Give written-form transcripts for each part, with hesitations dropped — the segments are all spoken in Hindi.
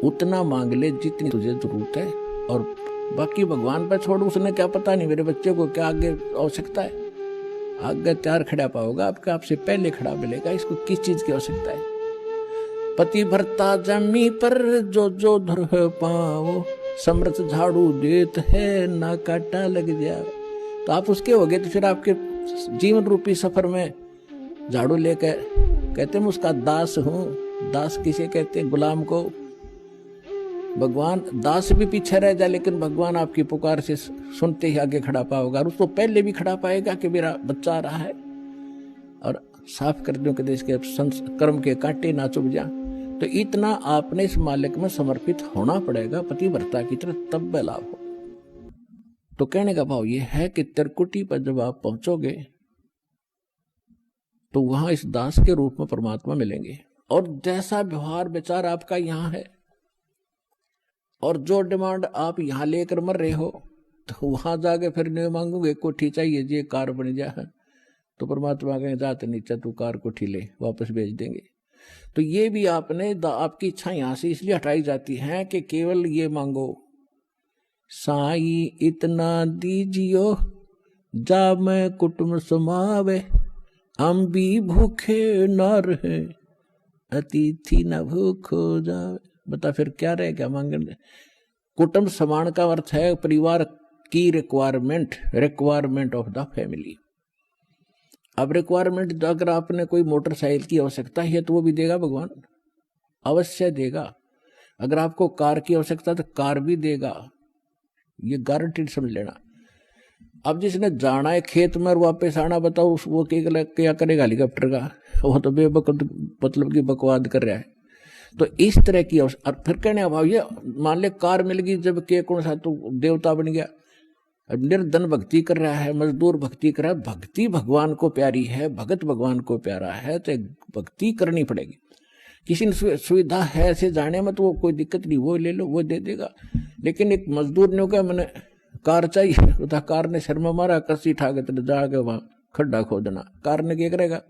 उतना मांग ले जितनी तुझे जरूरत है, और बाकी भगवान पर छोड़। उसने क्या पता नहीं मेरे बच्चे को क्या आगे आवश्यकता है। आगे तैयार खड़ा पाओगा, आपके आपसे पहले खड़ा मिलेगा। इसको किस चीज की आवश्यकता है? पति भरता जमी पर जो जो धर पाओ, समर्थ झाड़ू देत है ना काटा लग जाए। तो आप उसके हो गए, तो फिर आपके जीवन रूपी सफर में झाड़ू लेकर कहते मैं उसका दास हूं। दास किसे कहते हैं? गुलाम को। भगवान दास भी पीछे रह जाए, लेकिन भगवान आपकी पुकार से सुनते ही आगे खड़ा पाओगा, और उसको पहले भी खड़ा पाएगा कि मेरा बच्चा आ रहा है, और साफ कर दूं कि देश के कर्म के कांटे ना चुभ जा। तो इतना आपने इस मालिक में समर्पित होना पड़ेगा पतिव्रता की तरह, तब वह लाभ हो। तो कहने का भाव यह है कि त्रिकुटी पर जब आप पहुंचोगे तो वहां इस दास के रूप में परमात्मा मिलेंगे, और जैसा व्यवहार विचार आपका यहां है और जो डिमांड आप यहां लेकर मर रहे हो, तो वहां जाके फिर नहीं मांगोगे कोठी चाहिए जी, कार बन जाए, तो परमात्मा कहें जाते नीचे तू कार कोठी ले, वापस भेज देंगे। तो ये भी आपने आपकी इच्छा यहां से इसलिए हटाई जाती है कि केवल ये मांगो, साई इतना दीजियो जा मैं कुटुंब समावे, हम भी भूखे न रहे अतिथि न भूखो जावे। बता फिर क्या रहे, क्या मांगने? कुटुंब समान का अर्थ है परिवार की रिक्वायरमेंट ऑफ द फैमिली। अब रिक्वायरमेंट अगर आपने कोई मोटरसाइकिल की आवश्यकता है तो वो भी देगा भगवान, अवश्य देगा। अगर आपको कार की आवश्यकता तो कार भी देगा, ये गारंटीड समझ लेना। अब जिसने जाना है खेत में और वापस आना, बताओ वो क्या करेगा हेलीकॉप्टर का? वो तो मतलब की बकवाद कर रहा है। तो इस तरह की और फिर कहने अभाव ये मान ले कार मिल गई, जब के कौन सा तो देवता बन गया, निर्धन भक्ति कर रहा है, मजदूर भक्ति कर रहा है। भक्ति भगवान को प्यारी है, भगत भगवान को प्यारा है, तो भक्ति करनी पड़ेगी। किसी ने सुविधा है ऐसे जाने में तो वो कोई दिक्कत नहीं, वो ले लो, वो दे देगा। लेकिन एक मजदूर ने कहा मैंने कार चाहिए, तो कार ने शर्मा मारा, कसी ठाके जाके वहां खड्डा खोदना, कार ने क्या करेगा?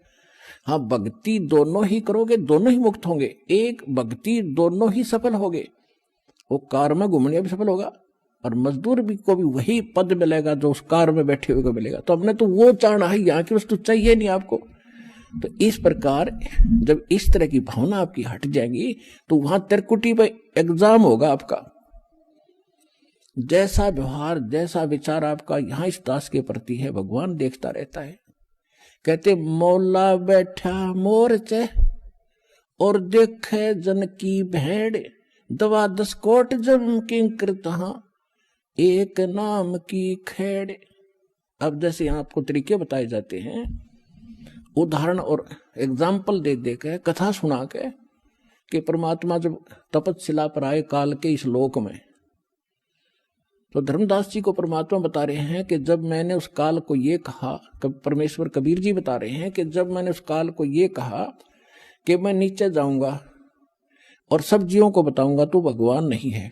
हाँ, भक्ति दोनों ही करोगे, दोनों ही मुक्त होंगे। एक भक्ति दोनों ही सफल होगे, वो कार में घूमने भी सफल होगा और मजदूर भी को भी वही पद मिलेगा जो उस कार में बैठे हुए को मिलेगा। तो हमने तो वो चाहना है, यहाँ की वस्तु चाहिए नहीं आपको। तो इस प्रकार जब इस तरह की भावना आपकी हट जाएगी तो वहां त्रिकुटी पे एग्जाम होगा आपका। जैसा व्यवहार जैसा विचार आपका यहाँ इस दास के प्रति है, भगवान देखता रहता है। कहते मौला बैठा मोरचे और देखे जन की भेड़, दवा 10 कोट जम किंकर तहां एक नाम की खेड़। अब जैसे यहाँ आपको तरीके बताए जाते हैं, उदाहरण और एग्जाम्पल दे देकर, कथा सुना के, कि परमात्मा जब तपस्या पर आए काल के इस लोक में, तो धर्मदास जी को परमात्मा बता रहे हैं कि जब मैंने उस काल को ये कहा, परमेश्वर कबीर जी बता रहे हैं कि जब मैंने उस काल को ये कहा कि मैं नीचे जाऊंगा और सब जीवों को बताऊंगा तो भगवान नहीं है,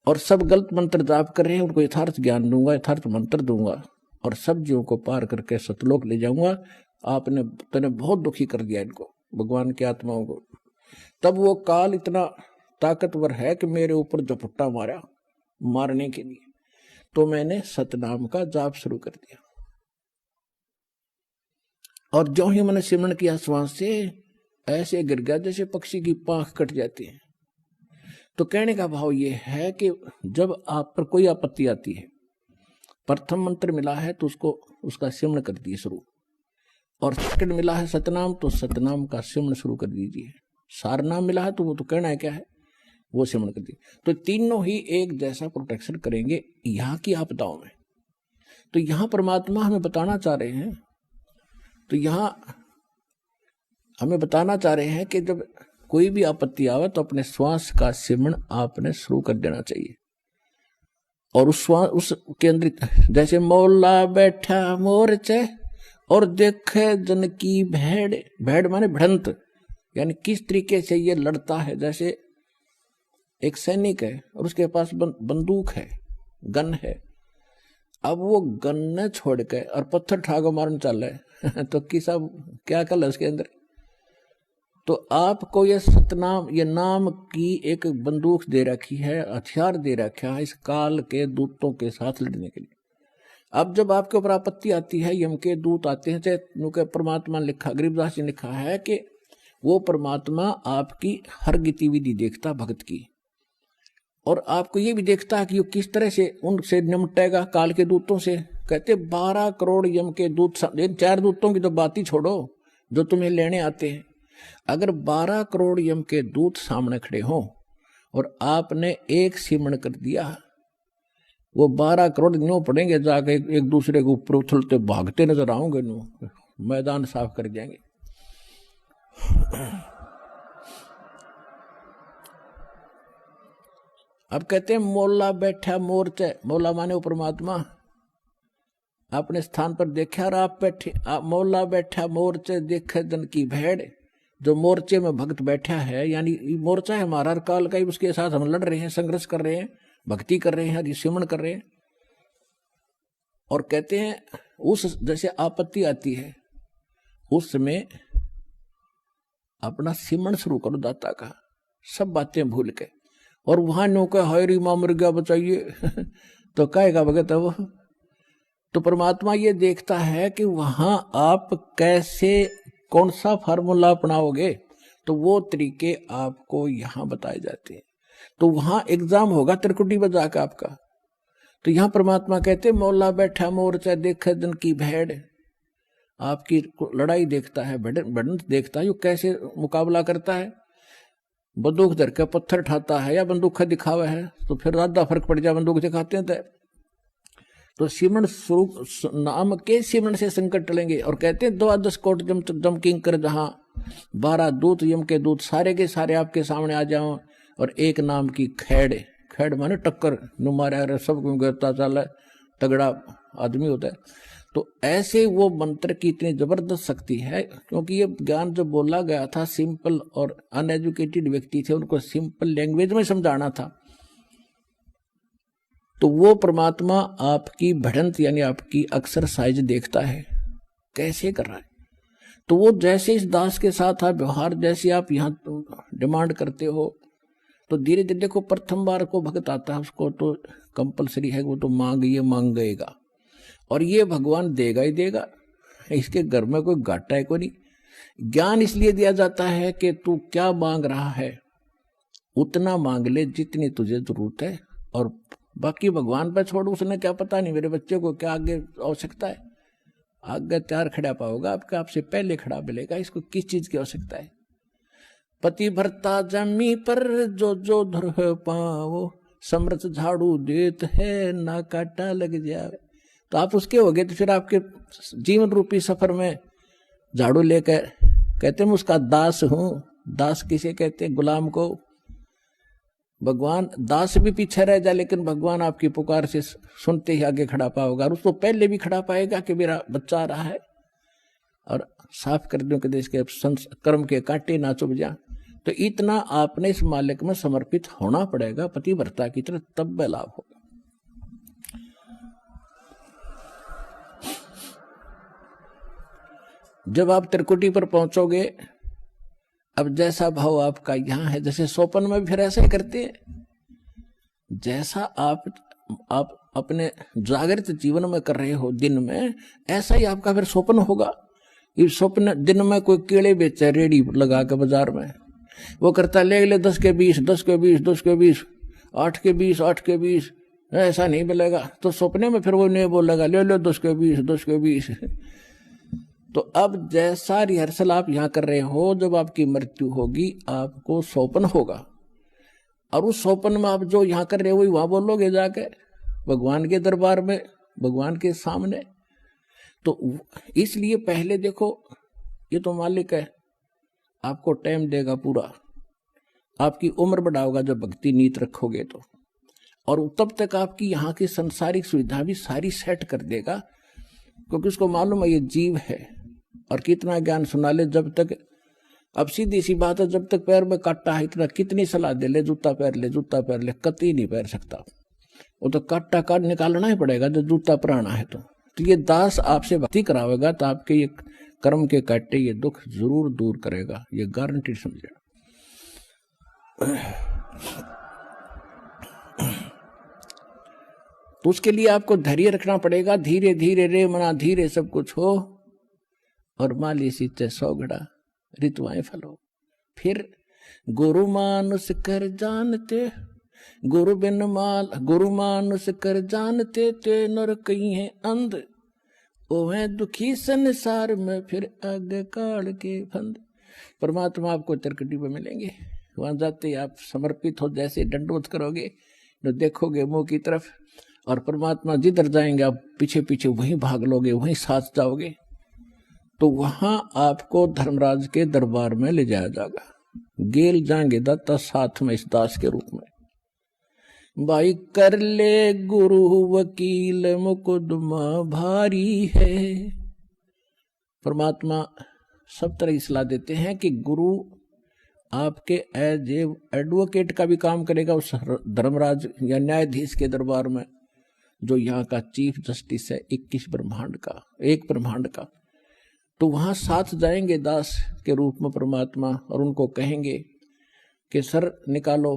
और सब गलत मंत्र जाप कर रहे हैं, उनको यथार्थ ज्ञान दूंगा, यथार्थ मंत्र दूंगा और सब जीवों को पार करके सतलोक ले जाऊंगा। तूने बहुत दुखी कर दिया इनको, भगवान की आत्माओं को। तब वो काल इतना ताकतवर है कि मेरे ऊपर झपट्टा मारा मारने के लिए, तो मैंने सतनाम का जाप शुरू कर दिया, और जो ही मैंने सिमरण किया श्वास से, ऐसे गिर गया जैसे पक्षी की पांख कट जाती है। तो कहने का भाव ये है कि जब आप पर कोई आपत्ति आती है, प्रथम मंत्र मिला है तो उसका सिमरण कर दिए शुरू, और सेकंड मिला है सतनाम तो सतनाम का सिमरण शुरू कर दीजिए। सारनाम मिला है तो वो तो कहना है क्या है, वो सिमरण कर दिए। तो तीनों ही एक जैसा प्रोटेक्शन करेंगे यहाँ की आपदाओं में। तो यहाँ परमात्मा हमें बताना चाह रहे हैं, तो यहाँ हमें बताना चाह रहे हैं कि जब कोई भी आपत्ति आवे तो अपने श्वास का सिमरण आपने शुरू कर देना चाहिए। और उस श्वास उसके अंदर जैसे मौला बैठा मोरचे और देखे जन की भेड़, भेड़ माने भिड़ंत, यानी किस तरीके से ये लड़ता है। जैसे एक सैनिक है और उसके पास बंदूक है, गन है, अब वो गन न छोड़ के और पत्थर ठाको मारने चल रहे तो किसा क्या कल है उसके अंदर? तो आपको ये सतनाम, ये नाम की एक बंदूक दे रखी है, हथियार दे रखा है इस काल के दूतों के साथ लड़ने के लिए। अब जब आपके ऊपर आपत्ति आती है, यम के दूत आते हैं, चाहे परमात्मा ने लिखा, गरीबदास जी ने लिखा है कि वो परमात्मा आपकी हर गतिविधि देखता भक्त की, और आपको ये भी देखता है कि वो किस तरह से उनसे निपटेगा काल के दूतों से। कहते 12 करोड़ यम के दूत, 4 दूतों की तो बात ही छोड़ो जो तुम्हें लेने आते हैं। अगर 12 करोड़ यम के दूत सामने खड़े हों और आपने एक सिमरण कर दिया, वो 12 करोड़ न्यू पड़ेंगे, जाके एक दूसरे के ऊपर उछलते भागते नजर आओगे, न्यू मैदान साफ कर जाएंगे। अब कहते हैं मोला बैठा मोर्चे, मोला माने वो परमात्मा अपने स्थान पर देखा, और आप बैठे, मोला बैठा मोर्चे देखे दन की भेड़। जो मोर्चे में भक्त बैठा है, यानी मोर्चा है हमारा हर काल का ही, उसके साथ हम लड़ रहे हैं, संघर्ष कर रहे हैं, भक्ति कर रहे हैं, सिमरण कर रहे हैं। और कहते हैं उस जैसे आपत्ति आती है उस समय अपना सिमरण शुरू करो दाता का, सब बातें भूल के। और वहां नो का हरी मां मर गया बचाइए तो कहेगा भगत है वो। तो परमात्मा ये देखता है कि वहां आप कैसे, कौन सा फार्मूला अपनाओगे, तो वो तरीके आपको यहां बताए जाते हैं। तो वहां एग्जाम होगा त्रिकुटी बजा का आपका। तो यहां परमात्मा कहते मौला बैठा मोर्चा देखे दिन की भेड़, आपकी लड़ाई देखता है, बढ़त देखता है, यो कैसे मुकाबला करता है। बंदूक धर के पत्थर ठाता है या बंदूक दिखावा है, तो फिर आधा फर्क पड़ जाए, बंदूक दिखाते हैं तो सिमरण स्वरूप नाम के सिमरण से संकट टलेंगे। और कहते हैं 12 कोट जम किंकर जहां 12 दूत यम के दूत सारे के सारे आपके सामने आ जाओ, और एक नाम की खैड़, खैड़ माने टक्कर नुमारा, सब गिरता चल तगड़ा आदमी होता है। तो ऐसे वो मंत्र की इतनी जबरदस्त शक्ति है, क्योंकि ये ज्ञान जो बोला गया था सिंपल और अनएजुकेटेड व्यक्ति थे, उनको सिंपल लैंग्वेज में समझाना था। तो वो परमात्मा आपकी बढ़ंत यानी आपकी एक्सरसाइज देखता है कैसे कर रहा है। तो वो जैसे इस दास के साथ आप व्यवहार, जैसे आप यहाँ डिमांड करते हो, तो धीरे धीरे देखो प्रथम बार को भक्त आता है उसको तो कंपलसरी है, वो तो मांग गएगा, और ये भगवान देगा ही देगा, इसके घर में कोई घाटा है कोई नहीं। ज्ञान इसलिए दिया जाता है कि तू क्या मांग रहा है उतना मांग ले जितनी तुझे जरूरत है, और बाकी भगवान पर छोड़, उसने क्या पता नहीं मेरे बच्चे को क्या आगे आवश्यकता है। आगे तैयार खड़ा पाओगा आपका, आपसे पहले खड़ा मिलेगा, इसको किस चीज की आवश्यकता है। पति भरता जमी पर जो जो धर पाओ, समर्थ झाड़ू देत है ना काटा लग जाए। तो आप उसके हो गए, तो फिर आपके जीवन रूपी सफर में झाड़ू लेकर, कहते हैं मैं उसका दास हूं। दास किसे कहते हैं? गुलाम को। भगवान दास भी पीछे रह जाए, लेकिन भगवान आपकी पुकार से सुनते ही आगे खड़ा पाओगा, और उसको पहले भी खड़ा पाएगा कि मेरा बच्चा आ रहा है, और साफ कर दूं कि देश के कर्म के कांटे ना चुभ जा। तो इतना आपने इस मालिक में समर्पित होना पड़ेगा पतिव्रता की तरह, तब लाभ होगा। जब आप त्रिकुटी पर पहुंचोगे, अब जैसा भाव आपका यहां है, जैसे सोपन में भी फिर ऐसा ही करते हैं, जैसा आप अपने जागृत जीवन में कर रहे हो दिन में, ऐसा ही आपका फिर स्वप्न होगा। इस स्वप्न दिन में कोई केले बेचे रेडी लगा के बाजार में, वो करता ले 10 के 20, 10 के 20, 10 के 20, 8 के 20, 8 के 20, ऐसा नहीं मिलेगा। तो सपने में फिर वो नहीं बोलेगा ले लो 10 के 20, 10 के 20। तो अब जैसा रिहर्सल आप यहाँ कर रहे हो, जब आपकी मृत्यु होगी आपको स्वप्न होगा, और उस स्वप्न में आप जो यहाँ कर रहे हो वहां बोलोगे जाके भगवान के दरबार में, भगवान के सामने। तो इसलिए पहले देखो, ये तो मालिक है, आपको टाइम देगा पूरा, आपकी उम्र बढ़ाओगा जब भक्ति नीत रखोगे तो, और तब तक आपकी यहाँ की संसारिक सुविधा भी सारी सेट कर देगा, क्योंकि उसको मालूम है ये जीव है, और कितना ज्ञान सुना ले जब तक। अब सीधी सी बात है, जब तक पैर में काटा है, इतना कितनी सलाह दे ले जूता पहन ले, जूता पहन ले, कतई नहीं पहन सकता, वो तो काटा काट निकालना ही पड़ेगा जब जूता पहना है। तो ये दास आपसे भक्ति करावेगा, तो आपके ये कर्म के काटे ये दुख जरूर दूर करेगा, ये गारंटी समझे। तो उसके लिए आपको धैर्य रखना पड़ेगा। धीरे धीरे रे मना धीरे सब कुछ हो, और माली सीते 100 घड़ा ऋतुआएं फल हो। फिर गुरु मानुष कर जानते, गुरु बिन माल, गुरु मानुष कर जानते ते नर कहीं है अंध, ओहे दुखी संसार में फिर आगे काल के फंद। परमात्मा आपको तिरकटी पे मिलेंगे, वहां जाते ही आप समर्पित हो, जैसे दंडोत करोगे तो देखोगे मुंह की तरफ, और परमात्मा जिधर जाएंगे आप पीछे पीछे वहीं भाग लोगे, वहीं साथ जाओगे। तो वहां आपको धर्मराज के दरबार में ले जाया जाएगा। गेल जाएंगे दत्ता साथ में इस दास के रूप में। भाई कर ले गुरु वकील मुकदमा भारी है। परमात्मा सब तरह की सलाह देते हैं कि गुरु आपके एज एडवोकेट का भी काम करेगा उस धर्मराज या न्यायाधीश के दरबार में, जो यहाँ का चीफ जस्टिस है 21 ब्रह्मांड का, एक ब्रह्मांड का। तो वहां साथ जाएंगे दास के रूप में परमात्मा, और उनको कहेंगे कि सर निकालो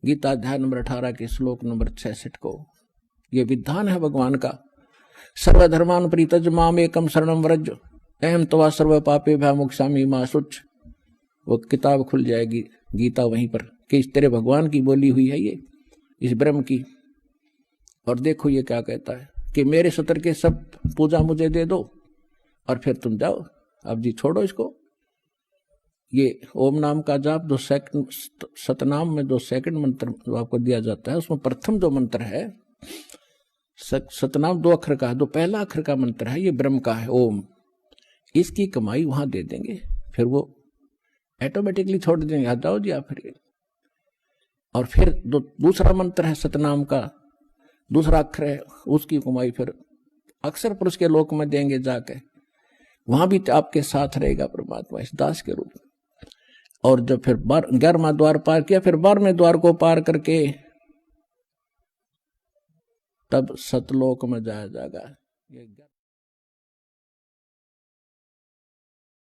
गीता अध्याय नंबर 18 के श्लोक नंबर 66 को। ये विधान है भगवान का, सर्वधर्मान परित्यज माम एकम शरणम व्रज अहम तवा सर्व पापे भयमुक्षामि मा शुच। वो किताब खुल जाएगी गीता वहीं पर कि इस तेरे भगवान की बोली हुई है ये, इस ब्रह्म की। और देखो ये क्या कहता है कि मेरे सतर के सब पूजा मुझे दे दो और फिर तुम जाओ, अब जी छोड़ो इसको। ये ओम नाम का जाप 2 सेकंड, सतनाम में 2 सेकंड मंत्र जो आपको दिया जाता है, उसमें प्रथम जो मंत्र है सतनाम 2 अक्षर का है, 2 पहला अक्षर का मंत्र है, ये ब्रह्म का है ओम। इसकी कमाई वहां दे देंगे, फिर वो ऑटोमेटिकली छोड़ देंगे, आ जाओ जी आप फिर। और फिर दूसरा मंत्र है सतनाम का, दूसरा अक्षर है, उसकी कमाई फिर अक्षर पुरुष के लोक में देंगे जाके, वहां भी आपके साथ रहेगा परमात्मा इस दास के रूप में। और जब फिर 11वां द्वार पार किया, फिर 12वें द्वार को पार करके तब सतलोक में जाया जाएगा।